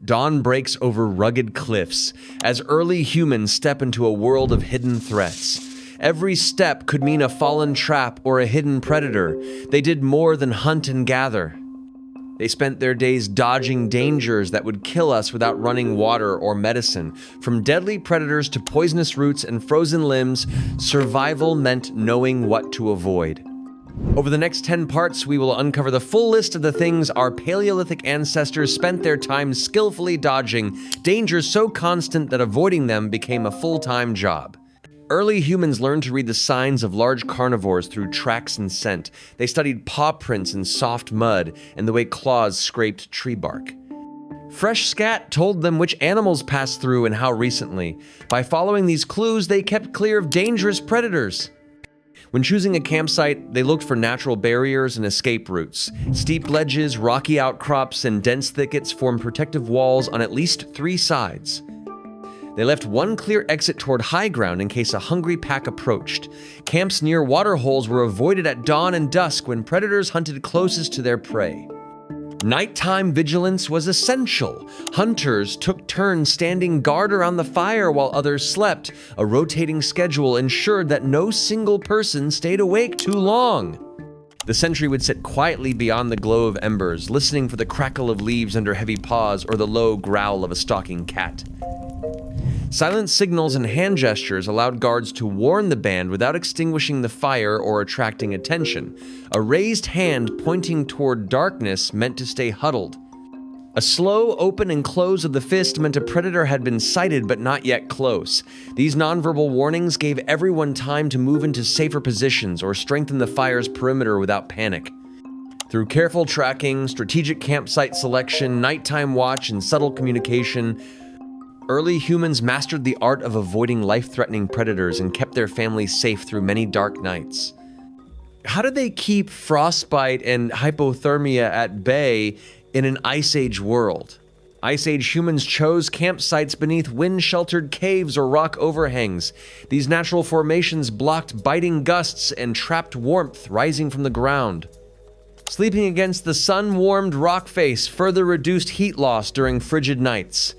Dawn breaks over rugged cliffs as early humans step into a world of hidden threats. Every step could mean a fallen trap or a hidden predator. They did more than hunt and gather. They spent their days dodging dangers that would kill us without running water or medicine. From deadly predators to poisonous roots and frozen limbs, survival meant knowing what to avoid. Over the next 10 parts, we will uncover the full list of the things our Paleolithic ancestors spent their time skillfully dodging, dangers so constant that avoiding them became a full-time job. Early humans learned to read the signs of large carnivores through tracks and scent. They studied paw prints in soft mud and the way claws scraped tree bark. Fresh scat told them which animals passed through and how recently. By following these clues, they kept clear of dangerous predators. When choosing a campsite, they looked for natural barriers and escape routes. Steep ledges, rocky outcrops, and dense thickets formed protective walls on at least 3 sides. They left one clear exit toward high ground in case a hungry pack approached. Camps near waterholes were avoided at dawn and dusk when predators hunted closest to their prey. Nighttime vigilance was essential. Hunters took turns standing guard around the fire while others slept. A rotating schedule ensured that no single person stayed awake too long. The sentry would sit quietly beyond the glow of embers, listening for the crackle of leaves under heavy paws or the low growl of a stalking cat. Silent signals and hand gestures allowed guards to warn the band without extinguishing the fire or attracting attention. A raised hand pointing toward darkness meant to stay huddled. A slow open and close of the fist meant a predator had been sighted but not yet close. These nonverbal warnings gave everyone time to move into safer positions or strengthen the fire's perimeter without panic. Through careful tracking, strategic campsite selection, nighttime watch, and subtle communication, early humans mastered the art of avoiding life-threatening predators and kept their families safe through many dark nights. How did they keep frostbite and hypothermia at bay in an Ice Age world? Ice Age humans chose campsites beneath wind-sheltered caves or rock overhangs. These natural formations blocked biting gusts and trapped warmth rising from the ground. Sleeping against the sun-warmed rock face further reduced heat loss during frigid nights.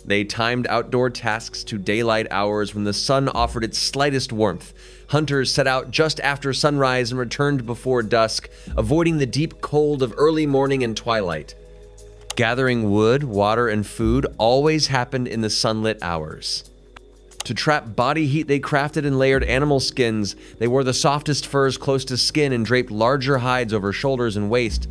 They timed outdoor tasks to daylight hours when the sun offered its slightest warmth. Hunters set out just after sunrise and returned before dusk, avoiding the deep cold of early morning and twilight. Gathering wood, water, and food always happened in the sunlit hours. To trap body heat, they crafted and layered animal skins. They wore the softest furs close to skin and draped larger hides over shoulders and waist.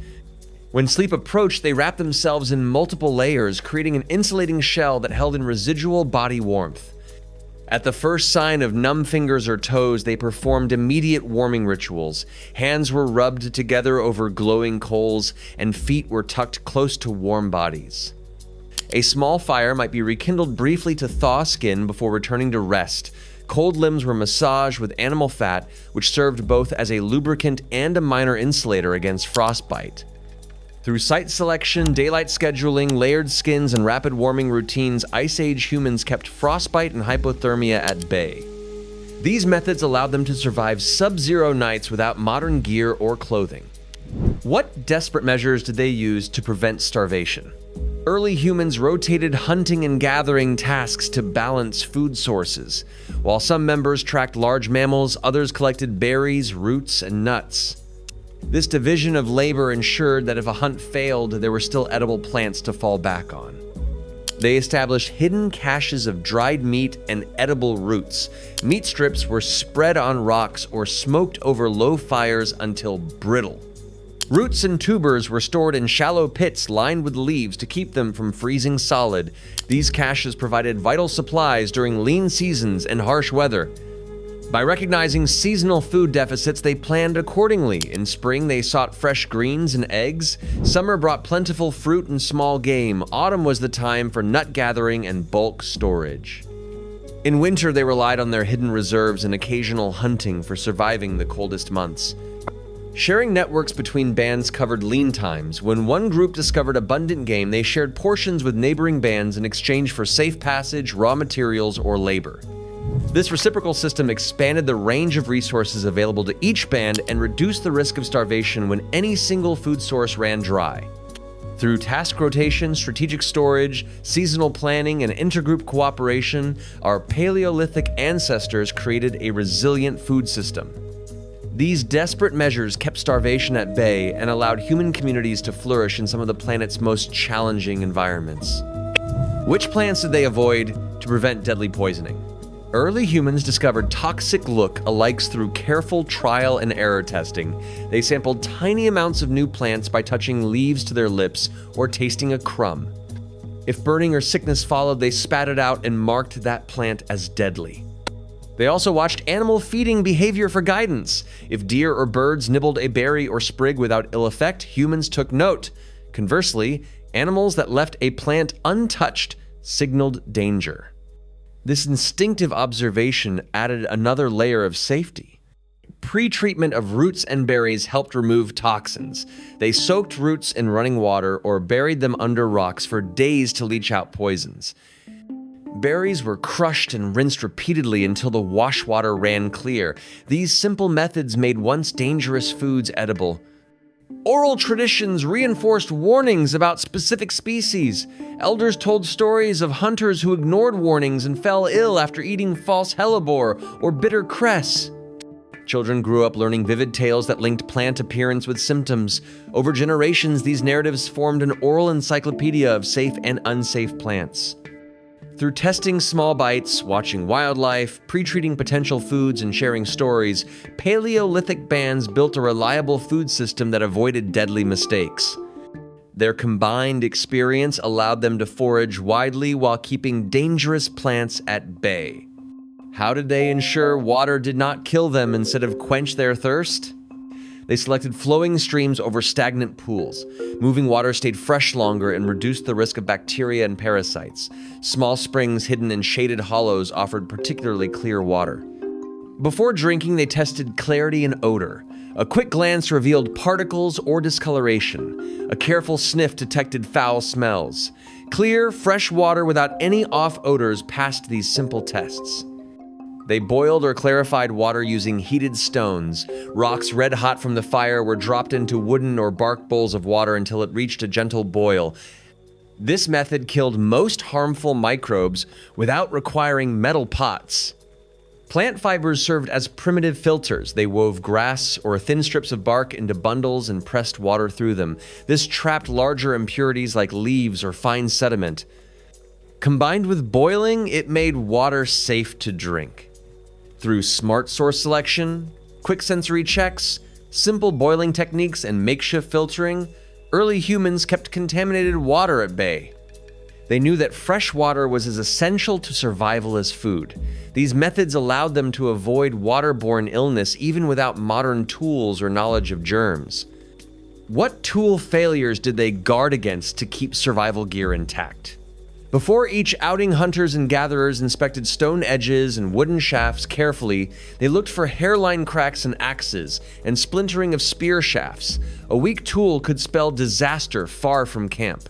When sleep approached, they wrapped themselves in multiple layers, creating an insulating shell that held in residual body warmth. At the first sign of numb fingers or toes, they performed immediate warming rituals. Hands were rubbed together over glowing coals, and feet were tucked close to warm bodies. A small fire might be rekindled briefly to thaw skin before returning to rest. Cold limbs were massaged with animal fat, which served both as a lubricant and a minor insulator against frostbite. Through site selection, daylight scheduling, layered skins, and rapid warming routines, Ice Age humans kept frostbite and hypothermia at bay. These methods allowed them to survive sub-zero nights without modern gear or clothing. What desperate measures did they use to prevent starvation? Early humans rotated hunting and gathering tasks to balance food sources. While some members tracked large mammals, others collected berries, roots, and nuts. This division of labor ensured that if a hunt failed, there were still edible plants to fall back on. They established hidden caches of dried meat and edible roots. Meat strips were spread on rocks or smoked over low fires until brittle. Roots and tubers were stored in shallow pits lined with leaves to keep them from freezing solid. These caches provided vital supplies during lean seasons and harsh weather. By recognizing seasonal food deficits, they planned accordingly. In spring, they sought fresh greens and eggs. Summer brought plentiful fruit and small game. Autumn was the time for nut gathering and bulk storage. In winter, they relied on their hidden reserves and occasional hunting for surviving the coldest months. Sharing networks between bands covered lean times. When one group discovered abundant game, they shared portions with neighboring bands in exchange for safe passage, raw materials, or labor. This reciprocal system expanded the range of resources available to each band and reduced the risk of starvation when any single food source ran dry. Through task rotation, strategic storage, seasonal planning, and intergroup cooperation, our Paleolithic ancestors created a resilient food system. These desperate measures kept starvation at bay and allowed human communities to flourish in some of the planet's most challenging environments. Which plants did they avoid to prevent deadly poisoning? Early humans discovered toxic look-alikes through careful trial and error testing. They sampled tiny amounts of new plants by touching leaves to their lips or tasting a crumb. If burning or sickness followed, they spat it out and marked that plant as deadly. They also watched animal feeding behavior for guidance. If deer or birds nibbled a berry or sprig without ill effect, humans took note. Conversely, animals that left a plant untouched signaled danger. This instinctive observation added another layer of safety. Pre-treatment of roots and berries helped remove toxins. They soaked roots in running water or buried them under rocks for days to leach out poisons. Berries were crushed and rinsed repeatedly until the wash water ran clear. These simple methods made once dangerous foods edible. Oral traditions reinforced warnings about specific species. Elders told stories of hunters who ignored warnings and fell ill after eating false hellebore or bitter cress. Children grew up learning vivid tales that linked plant appearance with symptoms. Over generations, these narratives formed an oral encyclopedia of safe and unsafe plants. Through testing small bites, watching wildlife, pre-treating potential foods, and sharing stories, Paleolithic bands built a reliable food system that avoided deadly mistakes. Their combined experience allowed them to forage widely while keeping dangerous plants at bay. How did they ensure water did not kill them instead of quench their thirst? They selected flowing streams over stagnant pools. Moving water stayed fresh longer and reduced the risk of bacteria and parasites. Small springs hidden in shaded hollows offered particularly clear water. Before drinking, they tested clarity and odor. A quick glance revealed particles or discoloration. A careful sniff detected foul smells. Clear, fresh water without any off odors passed these simple tests. They boiled or clarified water using heated stones. Rocks red hot from the fire were dropped into wooden or bark bowls of water until it reached a gentle boil. This method killed most harmful microbes without requiring metal pots. Plant fibers served as primitive filters. They wove grass or thin strips of bark into bundles and pressed water through them. This trapped larger impurities like leaves or fine sediment. Combined with boiling, it made water safe to drink. Through smart source selection, quick sensory checks, simple boiling techniques, and makeshift filtering, early humans kept contaminated water at bay. They knew that fresh water was as essential to survival as food. These methods allowed them to avoid waterborne illness even without modern tools or knowledge of germs. What tool failures did they guard against to keep survival gear intact? Before each outing, hunters and gatherers inspected stone edges and wooden shafts carefully. They looked for hairline cracks in axes and splintering of spear shafts. A weak tool could spell disaster far from camp.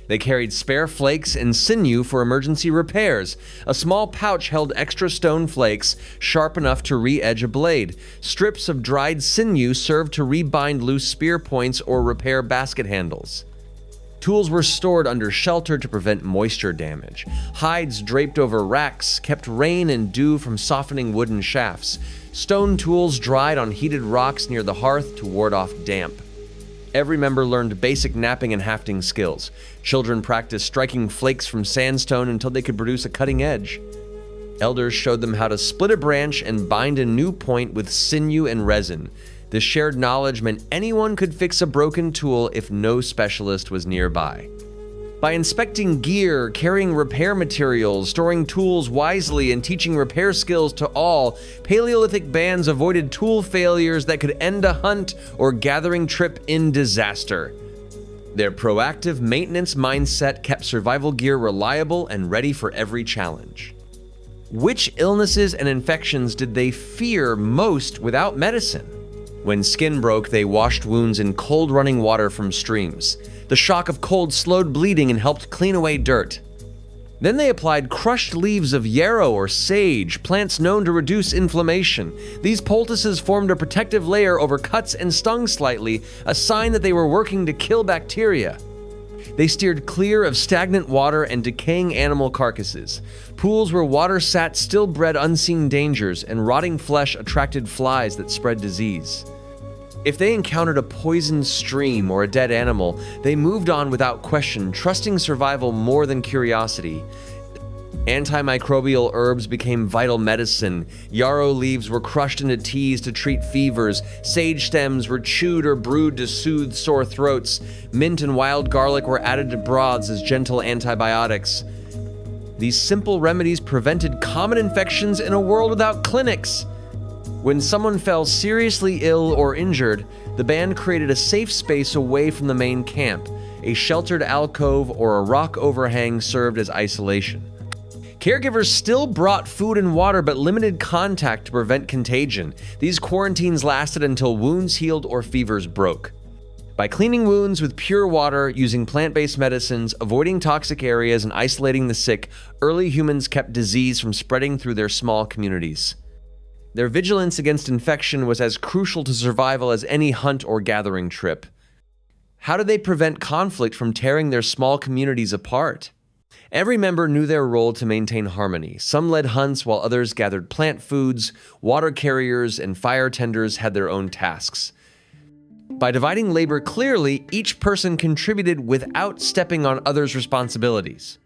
They carried spare flakes and sinew for emergency repairs. A small pouch held extra stone flakes, sharp enough to re-edge a blade. Strips of dried sinew served to rebind loose spear points or repair basket handles. Tools were stored under shelter to prevent moisture damage. Hides draped over racks kept rain and dew from softening wooden shafts. Stone tools dried on heated rocks near the hearth to ward off damp. Every member learned basic knapping and hafting skills. Children practiced striking flakes from sandstone until they could produce a cutting edge. Elders showed them how to split a branch and bind a new point with sinew and resin. This shared knowledge meant anyone could fix a broken tool if no specialist was nearby. By inspecting gear, carrying repair materials, storing tools wisely, and teaching repair skills to all, Paleolithic bands avoided tool failures that could end a hunt or gathering trip in disaster. Their proactive maintenance mindset kept survival gear reliable and ready for every challenge. Which illnesses and infections did they fear most without medicine? When skin broke, they washed wounds in cold running water from streams. The shock of cold slowed bleeding and helped clean away dirt. Then they applied crushed leaves of yarrow or sage, plants known to reduce inflammation. These poultices formed a protective layer over cuts and stung slightly, a sign that they were working to kill bacteria. They steered clear of stagnant water and decaying animal carcasses. Pools where water sat still bred unseen dangers, and rotting flesh attracted flies that spread disease. If they encountered a poisoned stream or a dead animal, they moved on without question, trusting survival more than curiosity. Antimicrobial herbs became vital medicine. Yarrow leaves were crushed into teas to treat fevers. Sage stems were chewed or brewed to soothe sore throats. Mint and wild garlic were added to broths as gentle antibiotics. These simple remedies prevented common infections in a world without clinics. When someone fell seriously ill or injured, the band created a safe space away from the main camp. A sheltered alcove or a rock overhang served as isolation. Caregivers still brought food and water, but limited contact to prevent contagion. These quarantines lasted until wounds healed or fevers broke. By cleaning wounds with pure water, using plant-based medicines, avoiding toxic areas, and isolating the sick, early humans kept disease from spreading through their small communities. Their vigilance against infection was as crucial to survival as any hunt or gathering trip. How did they prevent conflict from tearing their small communities apart? Every member knew their role to maintain harmony. Some led hunts while others gathered plant foods. Water carriers and fire tenders had their own tasks. By dividing labor clearly, each person contributed without stepping on others' responsibilities.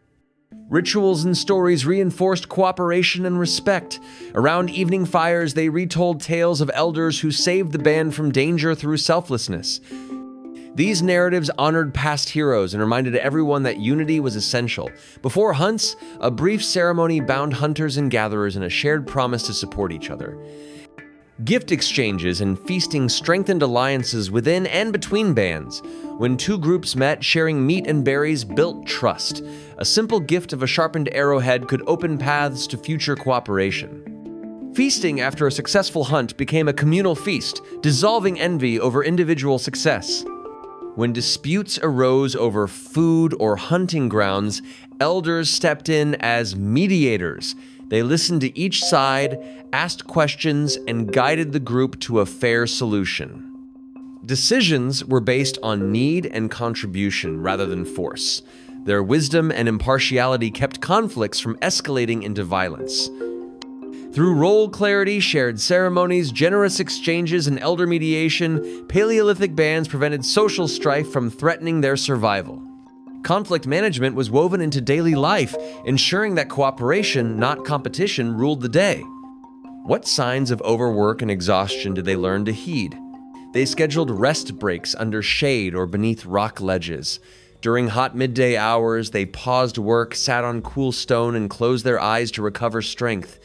Rituals and stories reinforced cooperation and respect. Around evening fires, they retold tales of elders who saved the band from danger through selflessness. These narratives honored past heroes and reminded everyone that unity was essential. Before hunts, a brief ceremony bound hunters and gatherers in a shared promise to support each other. Gift exchanges and feasting strengthened alliances within and between bands. When two groups met, sharing meat and berries built trust. A simple gift of a sharpened arrowhead could open paths to future cooperation. Feasting after a successful hunt became a communal feast, dissolving envy over individual success. When disputes arose over food or hunting grounds, elders stepped in as mediators. They listened to each side, asked questions, and guided the group to a fair solution. Decisions were based on need and contribution rather than force. Their wisdom and impartiality kept conflicts from escalating into violence. Through role clarity, shared ceremonies, generous exchanges, and elder mediation, Paleolithic bands prevented social strife from threatening their survival. Conflict management was woven into daily life, ensuring that cooperation, not competition, ruled the day. What signs of overwork and exhaustion did they learn to heed? They scheduled rest breaks under shade or beneath rock ledges. During hot midday hours, they paused work, sat on cool stone, and closed their eyes to recover strength.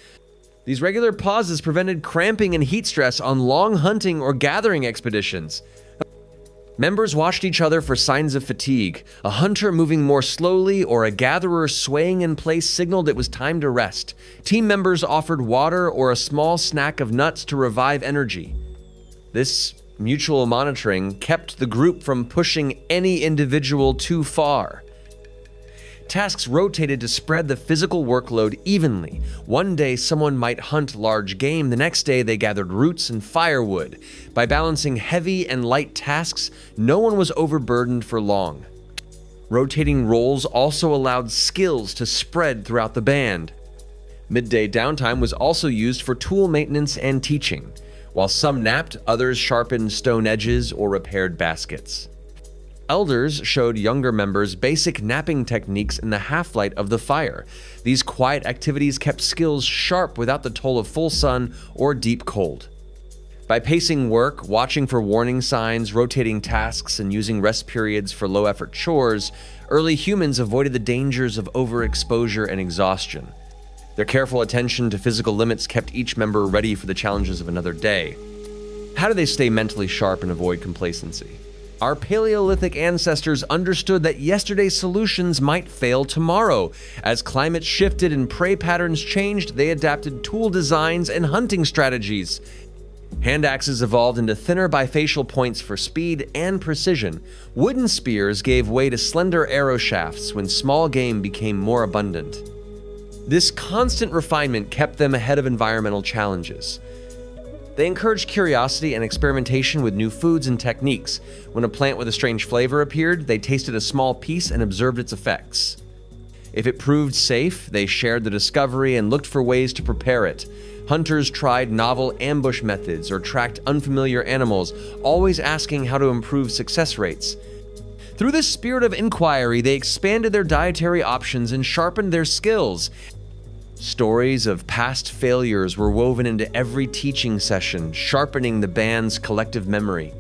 These regular pauses prevented cramping and heat stress on long hunting or gathering expeditions. Members watched each other for signs of fatigue. A hunter moving more slowly or a gatherer swaying in place signaled it was time to rest. Team members offered water or a small snack of nuts to revive energy. This mutual monitoring kept the group from pushing any individual too far. Tasks rotated to spread the physical workload evenly. One day, someone might hunt large game. The next day, they gathered roots and firewood. By balancing heavy and light tasks, no one was overburdened for long. Rotating roles also allowed skills to spread throughout the band. Midday downtime was also used for tool maintenance and teaching. While some napped, others sharpened stone edges or repaired baskets. Elders showed younger members basic napping techniques in the half-light of the fire. These quiet activities kept skills sharp without the toll of full sun or deep cold. By pacing work, watching for warning signs, rotating tasks, and using rest periods for low-effort chores, early humans avoided the dangers of overexposure and exhaustion. Their careful attention to physical limits kept each member ready for the challenges of another day. How do they stay mentally sharp and avoid complacency? Our Paleolithic ancestors understood that yesterday's solutions might fail tomorrow. As climate shifted and prey patterns changed, they adapted tool designs and hunting strategies. Hand axes evolved into thinner bifacial points for speed and precision. Wooden spears gave way to slender arrow shafts when small game became more abundant. This constant refinement kept them ahead of environmental challenges. They encouraged curiosity and experimentation with new foods and techniques. When a plant with a strange flavor appeared, they tasted a small piece and observed its effects. If it proved safe, they shared the discovery and looked for ways to prepare it. Hunters tried novel ambush methods or tracked unfamiliar animals, always asking how to improve success rates. Through this spirit of inquiry, they expanded their dietary options and sharpened their skills. Stories of past failures were woven into every teaching session, sharpening the band's collective memory.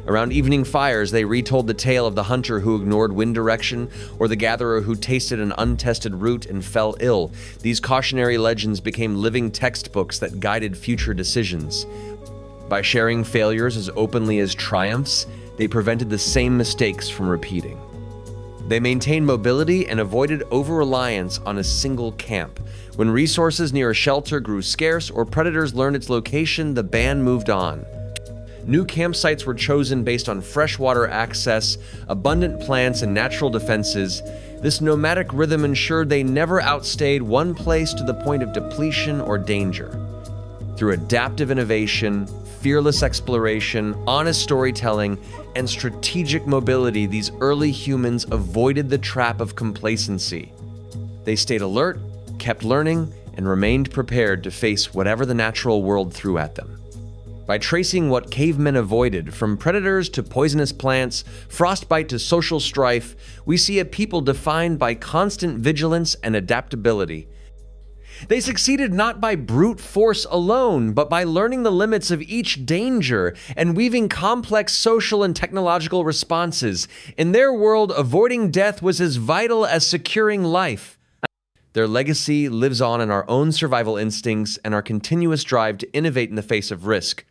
Around evening fires, they retold the tale of the hunter who ignored wind direction or the gatherer who tasted an untested root and fell ill. These cautionary legends became living textbooks that guided future decisions. By sharing failures as openly as triumphs, they prevented the same mistakes from repeating. They maintained mobility and avoided over-reliance on a single camp. When resources near a shelter grew scarce or predators learned its location, the band moved on. New campsites were chosen based on freshwater access, abundant plants, and natural defenses. This nomadic rhythm ensured they never outstayed one place to the point of depletion or danger. Through adaptive innovation, fearless exploration, honest storytelling, and strategic mobility, these early humans avoided the trap of complacency. They stayed alert, kept learning, and remained prepared to face whatever the natural world threw at them. By tracing what cavemen avoided, from predators to poisonous plants, frostbite to social strife, we see a people defined by constant vigilance and adaptability. They succeeded not by brute force alone, but by learning the limits of each danger and weaving complex social and technological responses. In their world, avoiding death was as vital as securing life. Their legacy lives on in our own survival instincts and our continuous drive to innovate in the face of risk.